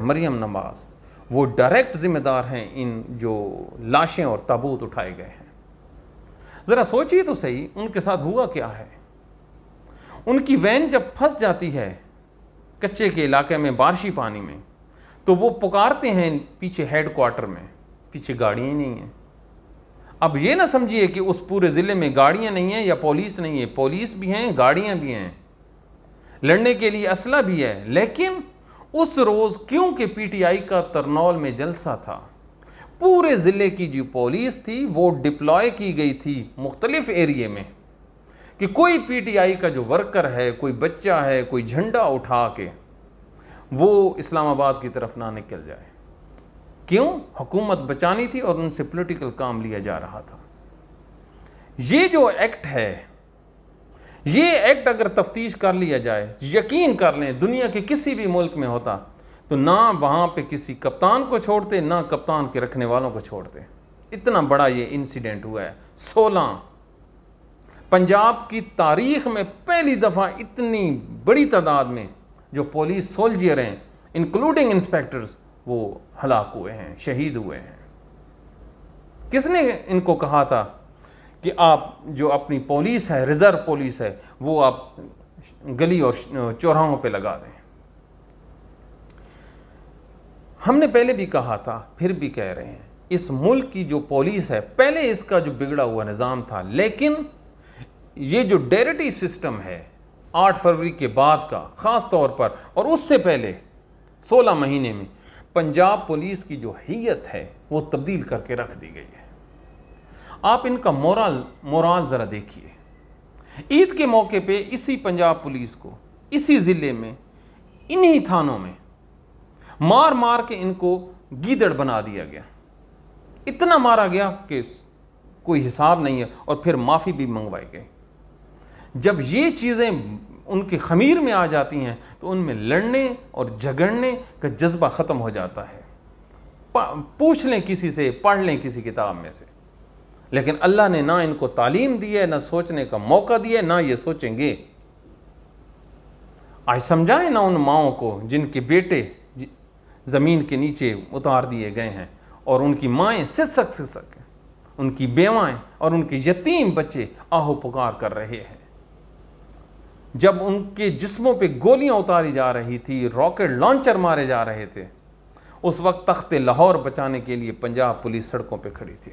مریم نواز وہ ڈائریکٹ ذمہ دار ہیں ان جو لاشیں اور تابوت اٹھائے گئے ہیں۔ ذرا سوچیے تو صحیح، ان کے ساتھ ہوا کیا ہے؟ ان کی وین جب پھنس جاتی ہے کچے کے علاقے میں بارشی پانی میں، تو وہ پکارتے ہیں پیچھے ہیڈ کوارٹر میں، پیچھے گاڑیاں ہی نہیں ہیں۔ اب یہ نہ سمجھیے کہ اس پورے ضلع میں گاڑیاں نہیں ہیں یا پولیس نہیں ہے، پولیس بھی ہیں، گاڑیاں بھی ہیں، لڑنے کے لیے اسلحہ بھی ہے، لیکن اس روز کیونکہ پی ٹی آئی کا ترنول میں جلسہ تھا، پورے ضلع کی جو پولیس تھی وہ ڈپلوائے کی گئی تھی مختلف ایریے میں، کہ کوئی پی ٹی آئی کا جو ورکر ہے، کوئی بچہ ہے، کوئی جھنڈا اٹھا کے وہ اسلام آباد کی طرف نہ نکل جائے۔ کیوں؟ حکومت بچانی تھی اور ان سے پولیٹیکل کام لیا جا رہا تھا۔ یہ جو ایکٹ ہے، یہ ایکٹ اگر تفتیش کر لیا جائے، یقین کر لیں دنیا کے کسی بھی ملک میں ہوتا تو نہ وہاں پہ کسی کپتان کو چھوڑتے، نہ کپتان کے رکھنے والوں کو چھوڑتے۔ اتنا بڑا یہ انسیڈنٹ ہوا ہے۔ 16 پنجاب کی تاریخ میں پہلی دفعہ اتنی بڑی تعداد میں جو پولیس سولجر ہیں انکلوڈنگ انسپیکٹرز وہ ہلاک ہوئے ہیں، شہید ہوئے ہیں۔ کس نے ان کو کہا تھا کہ آپ جو اپنی پولیس ہے، ریزرو پولیس ہے، وہ آپ گلی اور چوراہوں پہ لگا دیں؟ ہم نے پہلے بھی کہا تھا، پھر بھی کہہ رہے ہیں، اس ملک کی جو پولیس ہے، پہلے اس کا جو بگڑا ہوا نظام تھا، لیکن یہ جو ڈیریٹی سسٹم ہے 8 فروری کے بعد کا خاص طور پر، اور اس سے پہلے 16 مہینے میں پنجاب پولیس کی جو حیت ہے وہ تبدیل کر کے رکھ دی گئی ہے۔ آپ ان کا مورال ذرا دیکھیے۔ عید کے موقع پہ اسی پنجاب پولیس کو اسی ضلع میں انہی تھانوں میں مار مار کے ان کو گیدڑ بنا دیا گیا، اتنا مارا گیا کہ کوئی حساب نہیں ہے، اور پھر معافی بھی منگوائی گئی۔ جب یہ چیزیں ان کے خمیر میں آ جاتی ہیں تو ان میں لڑنے اور جھگڑنے کا جذبہ ختم ہو جاتا ہے۔ پوچھ لیں کسی سے، پڑھ لیں کسی کتاب میں سے، لیکن اللہ نے نہ ان کو تعلیم دی ہے، نہ سوچنے کا موقع دیا ہے، نہ یہ سوچیں گے۔ آج سمجھائیں نہ ان ماؤں کو جن کے بیٹے زمین کے نیچے اتار دیے گئے ہیں، اور ان کی مائیں سسک ان کی بیوائیں اور ان کے یتیم بچے آہو پکار کر رہے ہیں۔ جب ان کے جسموں پہ گولیاں اتاری جا رہی تھی، راکٹ لانچر مارے جا رہے تھے، اس وقت تخت لاہور بچانے کے لیے پنجاب پولیس سڑکوں پہ کھڑی تھی۔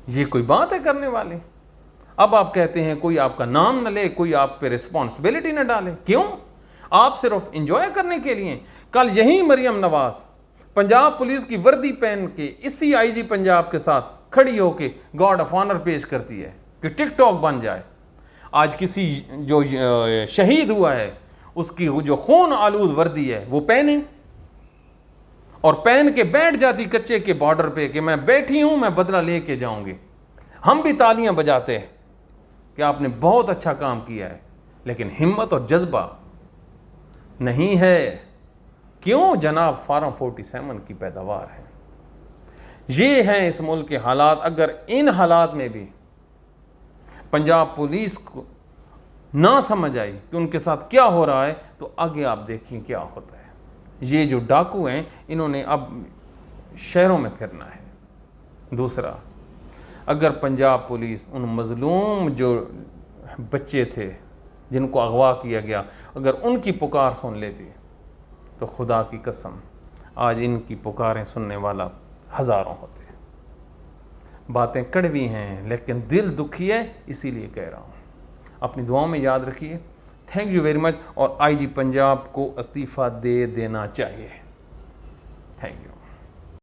یہ کوئی بات ہے کرنے والی؟ اب آپ کہتے ہیں کوئی آپ کا نام نہ لے، کوئی آپ پہ رسپانسبلٹی نہ ڈالے۔ کیوں؟ آپ صرف انجوائے کرنے کے لیے۔ کل یہی مریم نواز پنجاب پولیس کی وردی پہن کے اسی آئی جی پنجاب کے ساتھ کھڑی ہو کے گارڈ آف آنر پیش کرتی ہے کہ ٹک ٹاک بن جائے۔ آج کسی جو شہید ہوا ہے اس کی جو خون آلود وردی ہے وہ پہنے، اور پہن کے بیٹھ جاتی کچے کے بارڈر پہ کہ میں بیٹھی ہوں، میں بدلہ لے کے جاؤں گی۔ ہم بھی تالیاں بجاتے ہیں کہ آپ نے بہت اچھا کام کیا ہے، لیکن ہمت اور جذبہ نہیں ہے۔ کیوں؟ جناب فارم 47 کی پیداوار ہے۔ یہ ہیں اس ملک کے حالات۔ اگر ان حالات میں بھی پنجاب پولیس کو نہ سمجھ آئی کہ ان کے ساتھ کیا ہو رہا ہے، تو آگے آپ دیکھیں کیا ہوتا ہے۔ یہ جو ڈاکو ہیں انہوں نے اب شہروں میں پھرنا ہے۔ دوسرا، اگر پنجاب پولیس ان مظلوم جو بچے تھے جن کو اغوا کیا گیا، اگر ان کی پکار سن لیتی تو خدا کی قسم آج ان کی پکاریں سننے والا ہزاروں ہوتے۔ باتیں کڑوی ہیں لیکن دل دکھی ہے، اسی لیے کہہ رہا ہوں۔ اپنی دعاؤں میں یاد رکھیے۔ Thank you very much. اور آئی جی پنجاب کو استعفیٰ دے دینا چاہیے۔ Thank you.